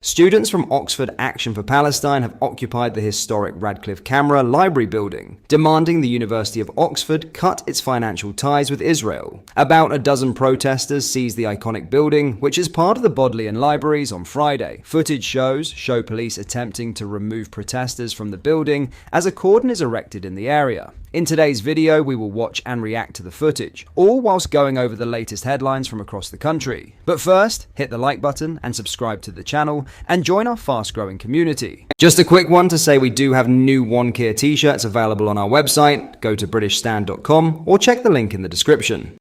Students from Oxford Action for Palestine have occupied the historic Radcliffe Camera Library building, demanding the University of Oxford cut its financial ties with Israel. About a dozen protesters seized the iconic building, which is part of the Bodleian Libraries, on Friday. Footage show police attempting to remove protesters from the building as a cordon is erected in the area. In today's video, we will watch and react to the footage, all whilst going over the latest headlines from across the country. But first, hit the like button and subscribe to the channel, and join our fast-growing community. Just a quick one to say we do have new One-Keer t-shirts available on our website. Go to britishstand.com or check the link in the description.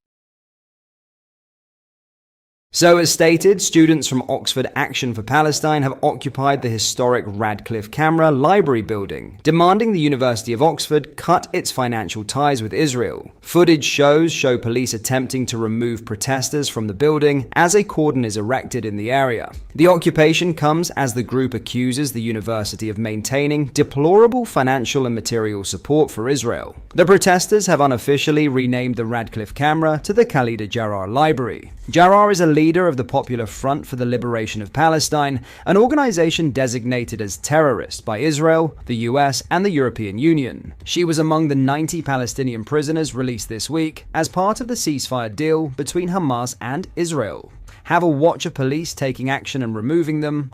So as stated, students from Oxford Action for Palestine have occupied the historic Radcliffe Camera Library building, demanding the University of Oxford cut its financial ties with Israel. Footage show police attempting to remove protesters from the building as a cordon is erected in the area. The occupation comes as the group accuses the university of maintaining deplorable financial and material support for Israel. The protesters have unofficially renamed the Radcliffe Camera to the Khalida Jarrah Library. Jarrah is a leader of the Popular Front for the Liberation of Palestine, an organization designated as terrorist by Israel, the US, and the European Union. She was among the 90 Palestinian prisoners released this week as part of the ceasefire deal between Hamas and Israel. Have a watch of police taking action and removing them.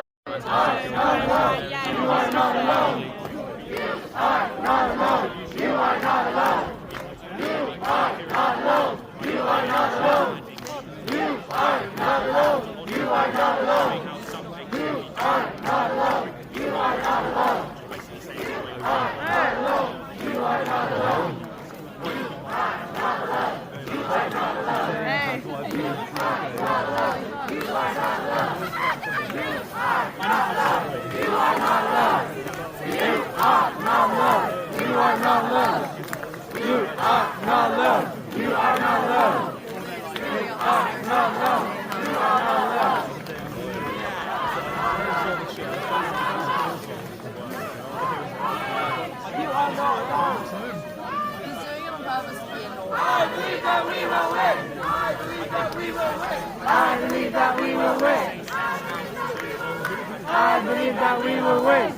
I believe that we will win. I believe that we will win.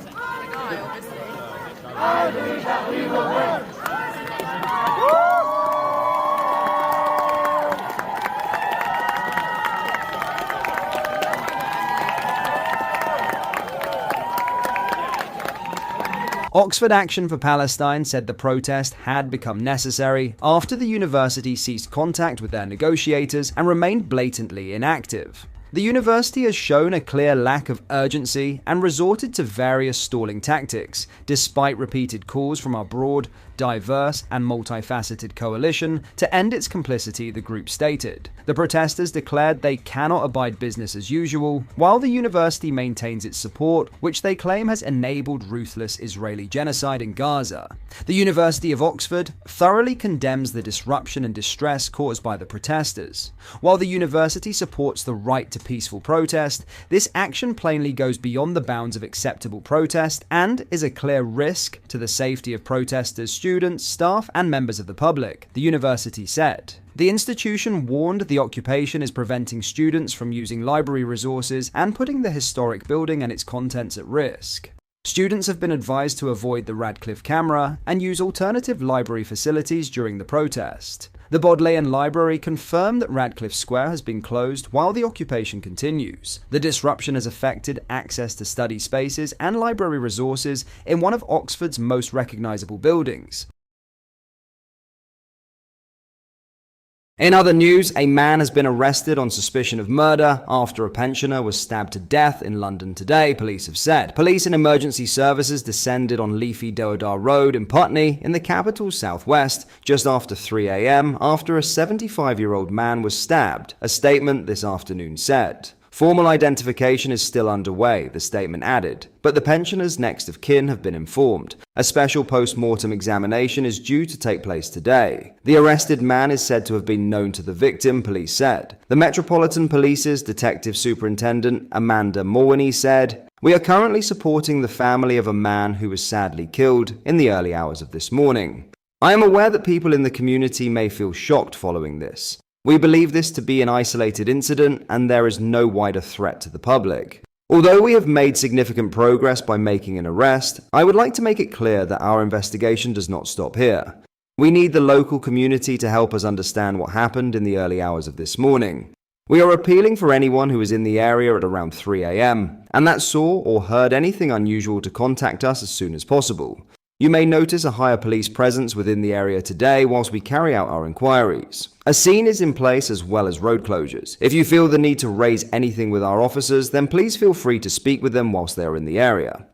I believe that we will win. Oxford Action for Palestine said the protest had become necessary after the university ceased contact with their negotiators and remained blatantly inactive. The university has shown a clear lack of urgency and resorted to various stalling tactics, despite repeated calls from our broad, diverse, and multifaceted coalition to end its complicity, the group stated. The protesters declared they cannot abide business as usual, while the university maintains its support, which they claim has enabled ruthless Israeli genocide in Gaza. The University of Oxford thoroughly condemns the disruption and distress caused by the protesters. While the university supports the right to peaceful protest, this action plainly goes beyond the bounds of acceptable protest and is a clear risk to the safety of protesters, students, staff, and members of the public, the university said. The institution warned the occupation is preventing students from using library resources and putting the historic building and its contents at risk. Students have been advised to avoid the Radcliffe Camera and use alternative library facilities during the protest. The Bodleian Library confirmed that Radcliffe Square has been closed while the occupation continues. The disruption has affected access to study spaces and library resources in one of Oxford's most recognizable buildings. In other news, a man has been arrested on suspicion of murder after a pensioner was stabbed to death in London today, police have said. Police and emergency services descended on Leafy Deodar Road in Putney in the capital's southwest just after 3 a.m. after a 75-year-old man was stabbed, a statement this afternoon said. Formal identification is still underway, the statement added, but the pensioner's next of kin have been informed. A special post-mortem examination is due to take place today. The arrested man is said to have been known to the victim, police said. The Metropolitan Police's Detective Superintendent Amanda Morwiney said, "We are currently supporting the family of a man who was sadly killed in the early hours of this morning. I am aware that people in the community may feel shocked following this. We believe this to be an isolated incident and there is no wider threat to the public. Although we have made significant progress by making an arrest, I would like to make it clear that our investigation does not stop here. We need the local community to help us understand what happened in the early hours of this morning. We are appealing for anyone who is in the area at around 3 a.m. and that saw or heard anything unusual to contact us as soon as possible. You may notice a higher police presence within the area today whilst we carry out our inquiries. A scene is in place as well as road closures. If you feel the need to raise anything with our officers, then please feel free to speak with them whilst they are in the area.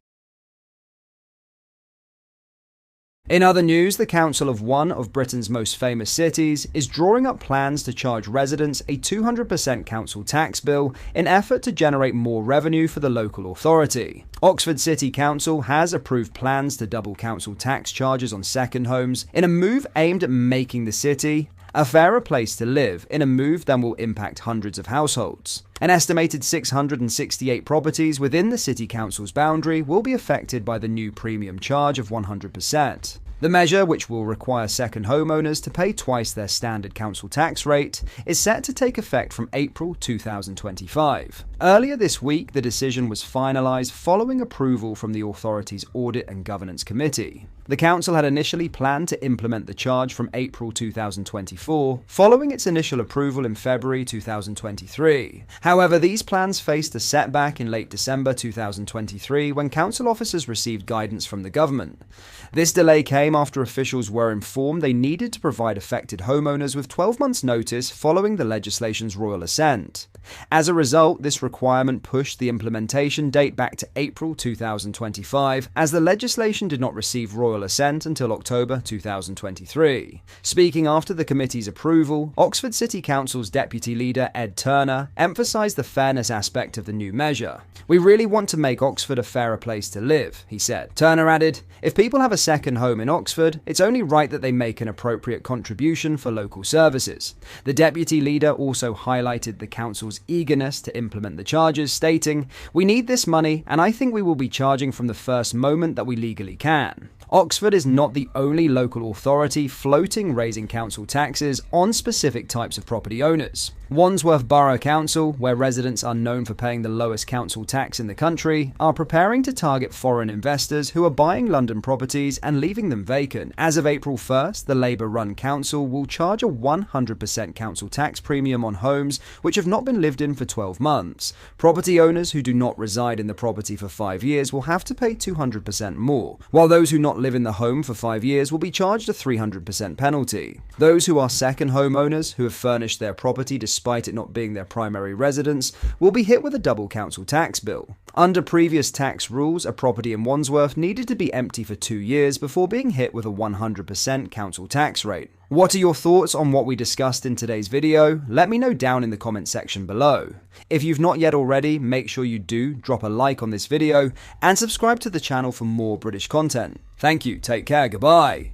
In other news, the council of one of Britain's most famous cities is drawing up plans to charge residents a 200% council tax bill in effort to generate more revenue for the local authority. Oxford City Council has approved plans to double council tax charges on second homes in a move aimed at making the city a fairer place to live, in a move that will impact hundreds of households. An estimated 668 properties within the City Council's boundary will be affected by the new premium charge of 100%. The measure, which will require second homeowners to pay twice their standard council tax rate, is set to take effect from April 2025. Earlier this week, the decision was finalised following approval from the authority's Audit and Governance Committee. The council had initially planned to implement the charge from April 2024, following its initial approval in February 2023. However, these plans faced a setback in late December 2023 when council officers received guidance from the government. This delay came after officials were informed they needed to provide affected homeowners with 12 months' notice following the legislation's royal assent. As a result, this requirement pushed the implementation date back to April 2025, as the legislation did not receive royal assent until October 2023. Speaking after the committee's approval, Oxford City Council's deputy leader Ed Turner emphasised the fairness aspect of the new measure. "We really want to make Oxford a fairer place to live," he said. Turner added, "If people have a second home in Oxford, it's only right that they make an appropriate contribution for local services." The deputy leader also highlighted the council's eagerness to implement the charges, stating, "We need this money, and I think we will be charging from the first moment that we legally can." Oxford is not the only local authority floating raising council taxes on specific types of property owners. Wandsworth Borough Council, where residents are known for paying the lowest council tax in the country, are preparing to target foreign investors who are buying London properties and leaving them vacant. As of April 1st, the Labour-run council will charge a 100% council tax premium on homes which have not been lived in for 12 months. Property owners who do not reside in the property for 5 years will have to pay 200% more, while those who not live in the home for 5 years will be charged a 300% penalty. Those who are second homeowners who have furnished their property despite it not being their primary residence will be hit with a double council tax bill. Under previous tax rules, a property in Wandsworth needed to be empty for 2 years before being hit with a 100% council tax rate. What are your thoughts on what we discussed in today's video? Let me know down in the comment section below. If you've not yet already, make sure you do drop a like on this video and subscribe to the channel for more British content. Thank you, take care, goodbye.